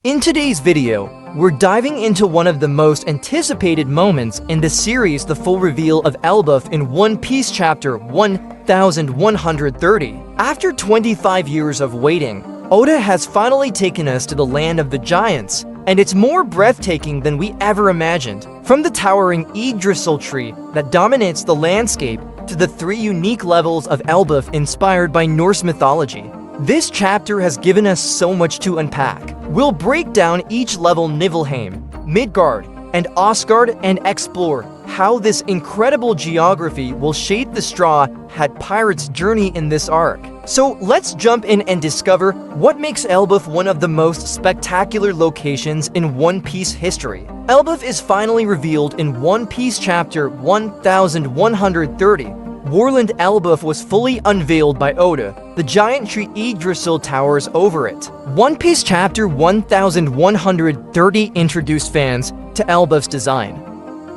In today's video, we're diving into one of the most anticipated moments in the series, the full reveal of Elbaf in One Piece chapter 1130. After 25 years of waiting, Oda has finally taken us to the land of the giants, and it's more breathtaking than we ever imagined. From the towering Yggdrasil tree that dominates the landscape to the 3 unique levels of Elbaf inspired by Norse mythology, this chapter has given us so much to unpack. We'll break down each level: Niflheim, Midgard, and Asgard, and explore how this incredible geography will shape the Straw Hat Pirates' journey in this arc. So let's jump in and discover what makes Elbaf one of the most spectacular locations in One Piece history. Elbaf is finally revealed in One Piece chapter 1130. Warland Elbaf was fully unveiled by Oda. The giant tree Yggdrasil towers over it. One Piece chapter 1130 introduced fans to Elbaf's design.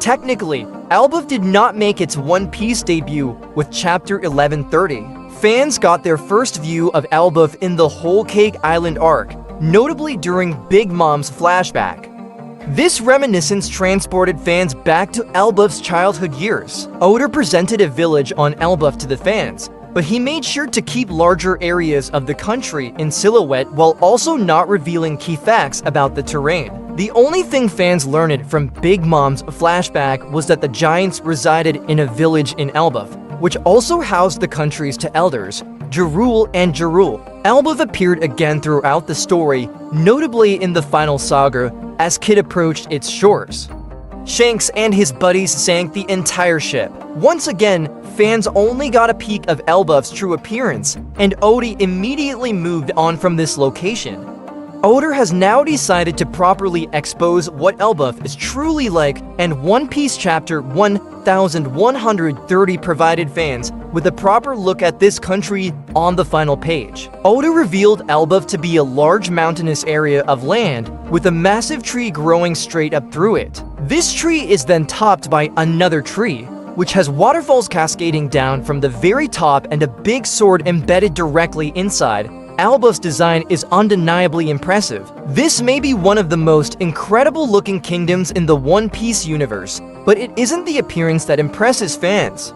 Technically, Elbaf did not make its One Piece debut with chapter 1130. Fans got their first view of Elbaf in the Whole Cake Island arc, notably during Big Mom's flashback. This reminiscence transported fans back to Elbaf's childhood years. Oda presented a village on Elbaf to the fans, but he made sure to keep larger areas of the country in silhouette while also not revealing key facts about the terrain. The only thing fans learned from Big Mom's flashback was that the giants resided in a village in Elbaf, which also housed the country's two elders, Jarul and Jarul. Elbaf appeared again throughout the story, notably in the final saga as Kid approached its shores. Shanks and his buddies sank the entire ship. Once again, fans only got a peek of Elbaf's true appearance, and Oda immediately moved on from this location. Oda has now decided to properly expose what Elbaf is truly like, and One Piece chapter 1130 provided fans with a proper look at this country on the final page. Oda revealed Elbaf to be a large mountainous area of land with a massive tree growing straight up through it. This tree is then topped by another tree, which has waterfalls cascading down from the very top and a big sword embedded directly inside. Elbaf's design is undeniably impressive. This may be one of the most incredible looking kingdoms in the One Piece universe, but it isn't the appearance that impresses fans.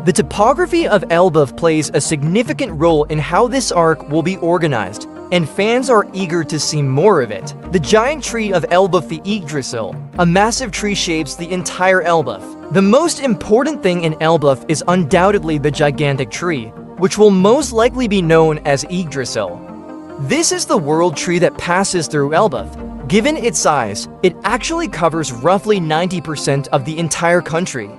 The topography of Elbaf plays a significant role in how this arc will be organized, and fans are eager to see more of it. The giant tree of Elbaf, the Yggdrasil, a massive tree, shapes the entire Elbaf. The most important thing in Elbaf is undoubtedly the gigantic tree, which will most likely be known as Yggdrasil. This is the world tree that passes through Elbaf. Given its size, it actually covers roughly 90% of the entire country.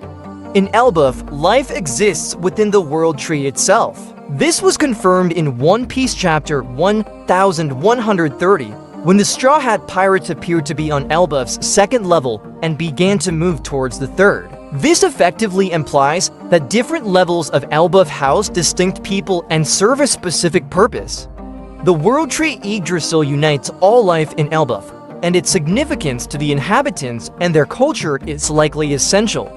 In Elbaf, life exists within the world tree itself. This was confirmed in One Piece chapter 1130, when the Straw Hat Pirates appeared to be on Elbaf's 2nd level and began to move towards the 3rd. This effectively implies that different levels of Elbaf house distinct people and serve a specific purpose. The world tree Yggdrasil unites all life in Elbaf, and its significance to the inhabitants and their culture is likely essential.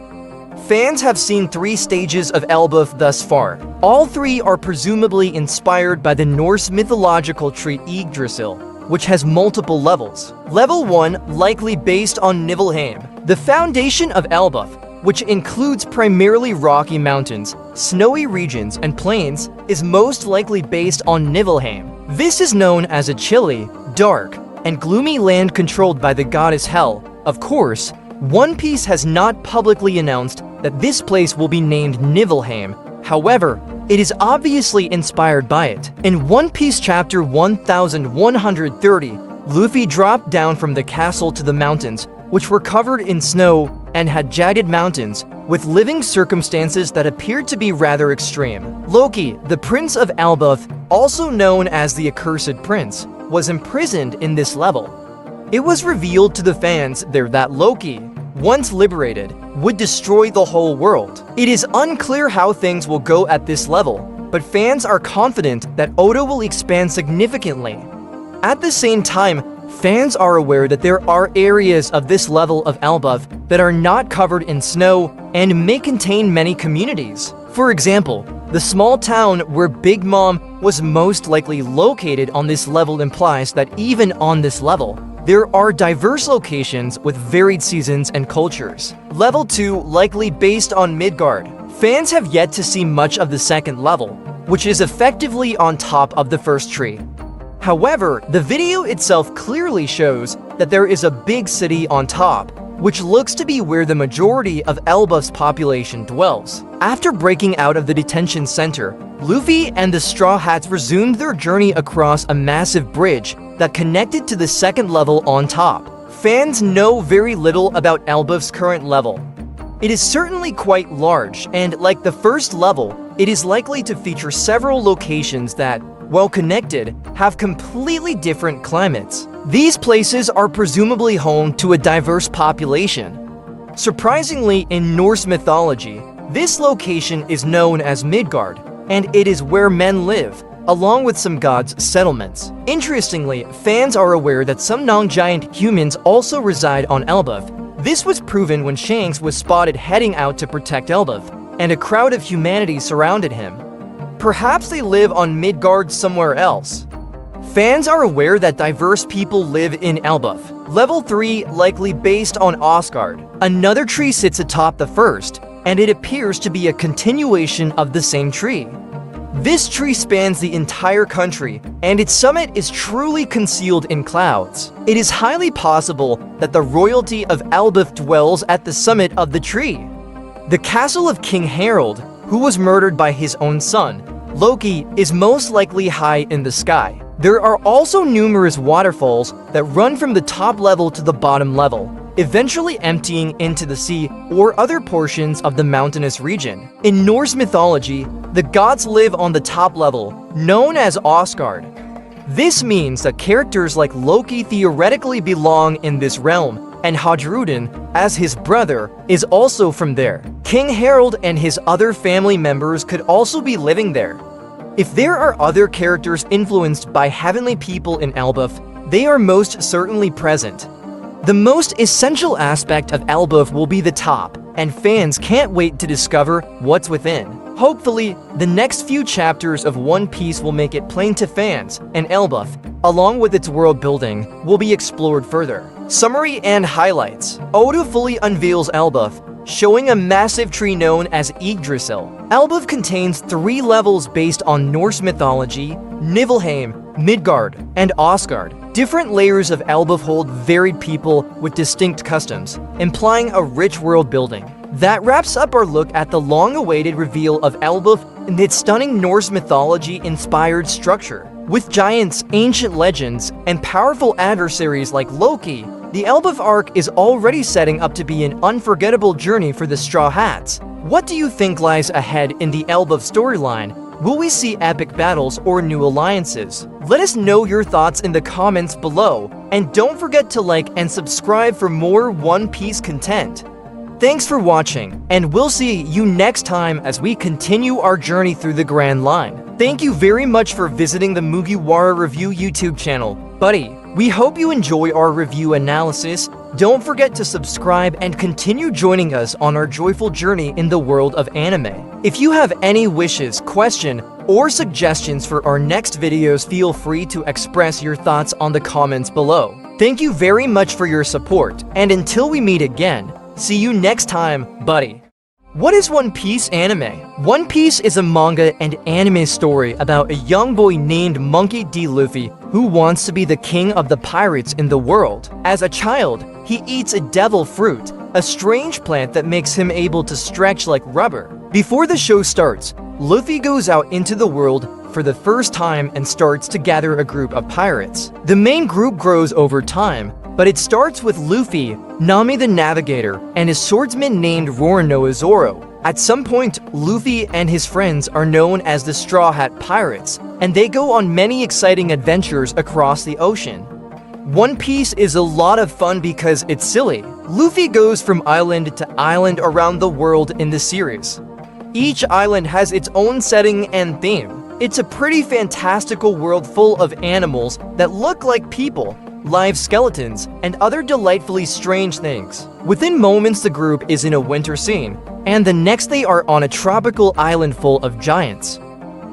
Fans have seen 3 stages of Elbaf thus far. All 3 are presumably inspired by the Norse mythological tree Yggdrasil, which has multiple levels. Level 1, likely based on Niflheim, the foundation of Elbaf, which includes primarily rocky mountains, snowy regions, and plains, is most likely based on Niflheim. This is known as a chilly, dark, and gloomy land controlled by the goddess Hel. Of course, One Piece has not publicly announced that this place will be named Niflheim. However, it is obviously inspired by it. In One Piece chapter 1130, Luffy dropped down from the castle to the mountains, which were covered in snow and had jagged mountains, with living circumstances that appeared to be rather extreme. Loki, the Prince of Elbaf, also known as the Accursed Prince, was imprisoned in this level. It was revealed to the fans there that Loki, once liberated, would destroy the whole world. It is unclear how things will go at this level, but fans are confident that Oda will expand significantly. At the same time, fans are aware that there are areas of this level of Elbaf that are not covered in snow and may contain many communities. For example, The small town where Big Mom was most likely located on this level implies that even on this level, there are diverse locations with varied seasons and cultures. Level 2 likely based on Midgard. Fans have yet to see much of the second level, which is effectively on top of the first tree. However, the video itself clearly shows that there is a big city on top, which looks to be where the majority of Elbaf's population dwells. After breaking out of the detention center, Luffy and the Straw Hats resumed their journey across a massive bridge that connected to the second level on top. Fans know very little about Elbaf's current level. It is certainly quite large, and like the first level, it is likely to feature several locations that, while connected, have completely different climates. These places are presumably home to a diverse population. Surprisingly, in Norse mythology, this location is known as Midgard, and it is where men live, along with some gods' settlements. Interestingly, fans are aware that some non-giant humans also reside on Elbaf. This was proven when Shanks was spotted heading out to protect Elbaf, and a crowd of humanity surrounded him. Perhaps they live on Midgard somewhere else. Fans are aware that diverse people live in Elbaf. Level 3 likely based on Asgard. Another tree sits atop the first, and it appears to be a continuation of the same tree. This tree spans the entire country, and its summit is truly concealed in clouds. It is highly possible that the royalty of Elbaf dwells at the summit of the tree. The castle of King Harald, who was murdered by his own son, Loki, is most likely high in the sky. There are also numerous waterfalls that run from the top level to the bottom level, eventually emptying into the sea or other portions of the mountainous region. In Norse mythology, the gods live on the top level, known as Asgard. This means that characters like Loki theoretically belong in this realm, and Hadrudin, as his brother, is also from there. King Harald and his other family members could also be living there. If there are other characters influenced by heavenly people in Elbaf, they are most certainly present. The most essential aspect of Elbaf will be the top, and fans can't wait to discover what's within. Hopefully, the next few chapters of One Piece will make it plain to fans, and Elbaf, along with its world building, will be explored further. Summary and highlights. Oda fully unveils Elbaf, showing a massive tree known as Yggdrasil. Elbaf contains 3 levels based on Norse mythology, Niflheim, Midgard, and Asgard. Different layers of Elbaf hold varied people with distinct customs, implying a rich world building. That wraps up our look at the long-awaited reveal of Elbaf and its stunning Norse mythology-inspired structure. With giants, ancient legends, and powerful adversaries like Loki, the Elbaf arc is already setting up to be an unforgettable journey for the Straw Hats. What do you think lies ahead in the Elbaf storyline? Will we see epic battles or new alliances? Let us know your thoughts in the comments below, and don't forget to like and subscribe for more One Piece content. Thanks for watching, and we'll see you next time as we continue our journey through the Grand Line. Thank you very much for visiting the Mugiwara Review YouTube channel. Buddy, we hope you enjoy our review analysis. Don't forget to subscribe and continue joining us on our joyful journey in the world of anime. If you have any wishes, question, or suggestions for our next videos, feel free to express your thoughts on the comments below. Thank you very much for your support, and until we meet again, see you next time, buddy. What is One Piece anime? One Piece is a manga and anime story about a young boy named Monkey D. Luffy who wants to be the king of the pirates in the world. As a child, he eats a devil fruit, a strange plant that makes him able to stretch like rubber. Before the show starts, Luffy goes out into the world for the first time and starts to gather a group of pirates. The main group grows over time, but it starts with Luffy, Nami the Navigator, and a swordsman named Roronoa Zoro. At some point, Luffy and his friends are known as the Straw Hat Pirates, and they go on many exciting adventures across the ocean. One Piece is a lot of fun because it's silly. Luffy goes from island to island around the world in the series. Each island has its own setting and theme. It's a pretty fantastical world full of animals that look like people, live skeletons, and other delightfully strange things. Within moments, the group is in a winter scene, and the next they are on a tropical island full of giants.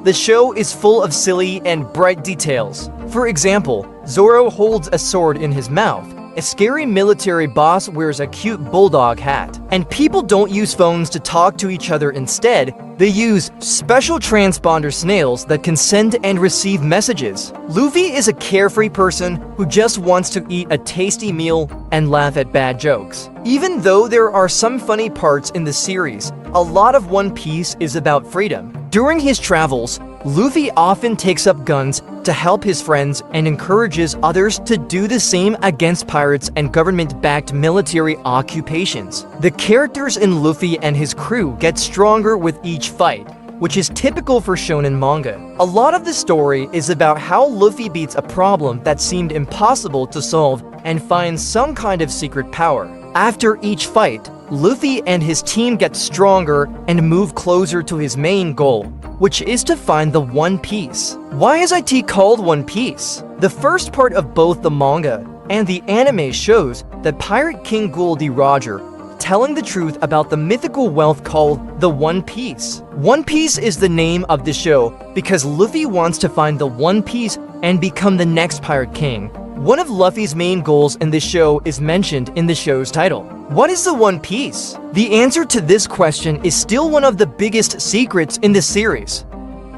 The show is full of silly and bright details. For example, Zoro holds a sword in his mouth, a scary military boss wears a cute bulldog hat, and people don't use phones to talk to each other. Instead, they use special transponder snails that can send and receive messages. Luffy is a carefree person who just wants to eat a tasty meal and laugh at bad jokes. Even though there are some funny parts in the series, a lot of One Piece is about freedom. During his travels, Luffy often takes up guns to help his friends and encourages others to do the same against pirates and government-backed military occupations. The characters in Luffy and his crew get stronger with each fight, which is typical for shonen manga. A lot of the story is about how Luffy beats a problem that seemed impossible to solve and finds some kind of secret power. After each fight, Luffy and his team get stronger and move closer to his main goal, which is to find the One Piece. Why is it called One Piece? The first part of both the manga and the anime shows that Pirate King Goldie Roger telling the truth about the mythical wealth called the One Piece. One Piece is the name of the show because Luffy wants to find the One Piece and become the next Pirate King. One of Luffy's main goals in this show is mentioned in the show's title. What is the One Piece? The answer to this question is still one of the biggest secrets in the series.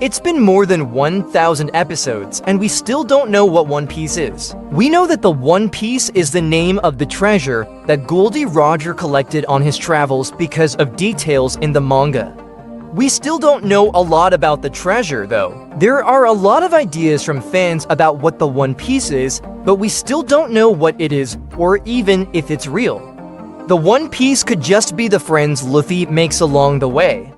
It's been more than 1,000 episodes, and we still don't know what One Piece is. We know that the One Piece is the name of the treasure that Goldie Roger collected on his travels because of details in the manga. We still don't know a lot about the treasure, though. There are a lot of ideas from fans about what the One Piece is, but we still don't know what it is, or even if it's real. The One Piece could just be the friends Luffy makes along the way.